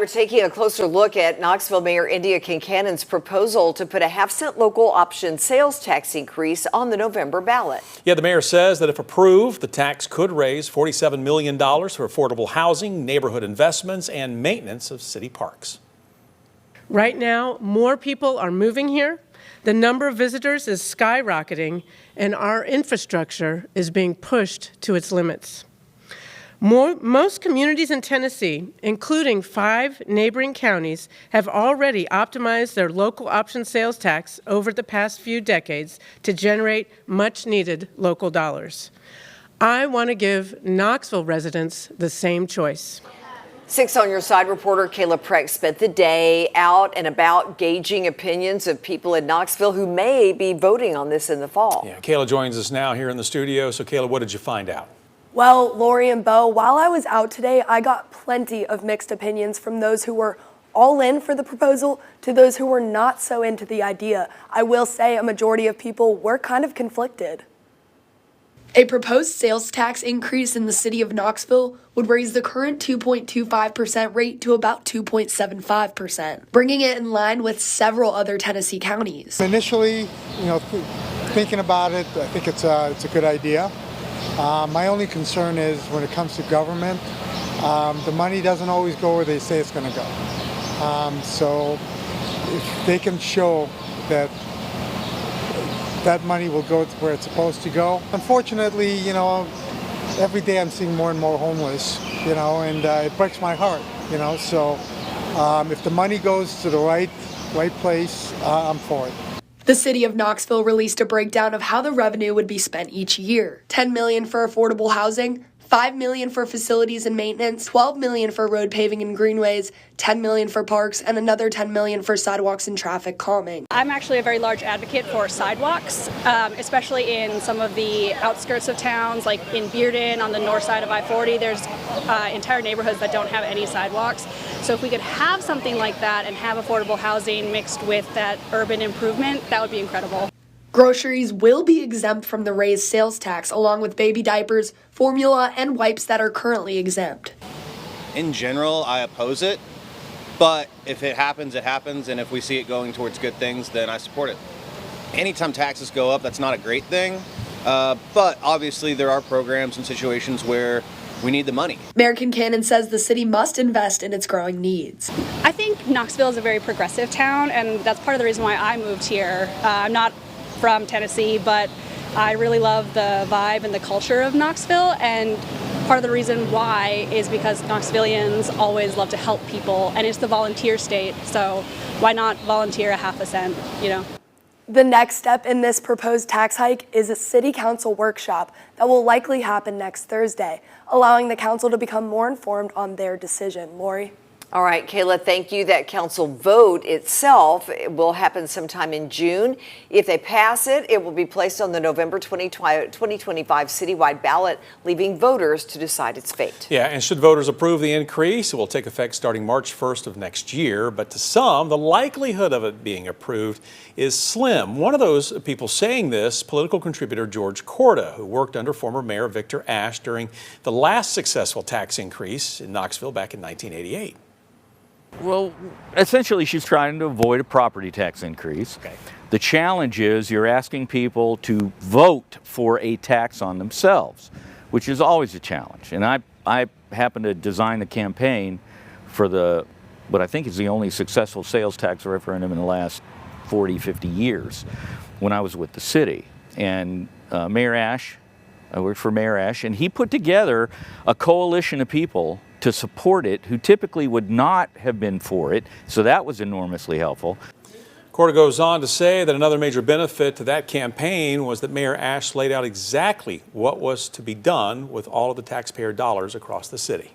we're taking a closer look at Knoxville Mayor Indya Kincannon's proposal to put a half-cent local option sales tax increase on the November ballot. Yeah, the mayor says that if approved, the tax could raise $47 million for affordable housing, neighborhood investments, and maintenance of city parks. Right now, more people are moving here, the number of visitors is skyrocketing, and our infrastructure is being pushed to its limits. Most communities in Tennessee, including 5 neighboring counties, have already optimized their local option sales tax over the past few decades to generate much-needed local dollars. I want to give Knoxville residents the same choice. 6 on Your Side reporter Kayla Preck spent the day out and about gauging opinions of people in Knoxville who may be voting on this in the fall. Yeah, Kayla joins us now here in the studio. So Kayla, what did you find out? Well, Lori and Bo, while I was out today, I got plenty of mixed opinions from those who were all in for the proposal to those who were not so into the idea. I will say a majority of people were kind of conflicted. A proposed sales tax increase in the city of Knoxville would raise the current 2.25% rate to about 2.75%, bringing it in line with several other Tennessee counties. Initially, thinking about it, I think it's a good idea. My only concern is when it comes to government, the money doesn't always go where they say it's going to go. So if they can show that that money will go to where it's supposed to go. Unfortunately, every day I'm seeing more and more homeless, and it breaks my heart, So if the money goes to the right place, I'm for it. The city of Knoxville released a breakdown of how the revenue would be spent each year. $10 million for affordable housing, $5 million for facilities and maintenance, $12 million for road paving and greenways, $10 million for parks, and another $10 million for sidewalks and traffic calming. I'm actually a very large advocate for sidewalks, especially in some of the outskirts of towns, like in Bearden on the north side of I-40. There's entire neighborhoods that don't have any sidewalks. So if we could have something like that and have affordable housing mixed with that urban improvement, that would be incredible. Groceries will be exempt from the raised sales tax, along with baby diapers, formula, and wipes that are currently exempt. In general, I oppose it, but if it happens, it happens, and if we see it going towards good things, then I support it. Anytime taxes go up, that's not a great thing, but obviously there are programs and situations where we need the money. Mayor Kincannon says the city must invest in its growing needs. I think Knoxville is a very progressive town, and that's part of the reason why I moved here. I'm not from Tennessee, but I really love the vibe and the culture of Knoxville, and part of the reason why is because Knoxvillians always love to help people, and it's the volunteer state, so why not volunteer a half a cent, The next step in this proposed tax hike is a city council workshop that will likely happen next Thursday, allowing the council to become more informed on their decision. Lori? All right, Kayla, thank you. That council vote itself will happen sometime in June. If they pass it, it will be placed on the November 2025 citywide ballot, leaving voters to decide its fate. Yeah, and should voters approve the increase, it will take effect starting March 1st of next year. But to some, the likelihood of it being approved is slim. One of those people saying this, political contributor George Korda, who worked under former Mayor Victor Ashe during the last successful tax increase in Knoxville back in 1988. Well, essentially, she's trying to avoid a property tax increase. Okay. The challenge is you're asking people to vote for a tax on themselves, which is always a challenge. And I happen to design the campaign for what I think is the only successful sales tax referendum in the last 40, 50 years when I was with the city. And Mayor Ashe, I worked for Mayor Ashe, and he put together a coalition of people to support it who typically would not have been for it, so that was enormously helpful. Korda goes on to say that another major benefit to that campaign was that Mayor Ashe laid out exactly what was to be done with all of the taxpayer dollars across the city.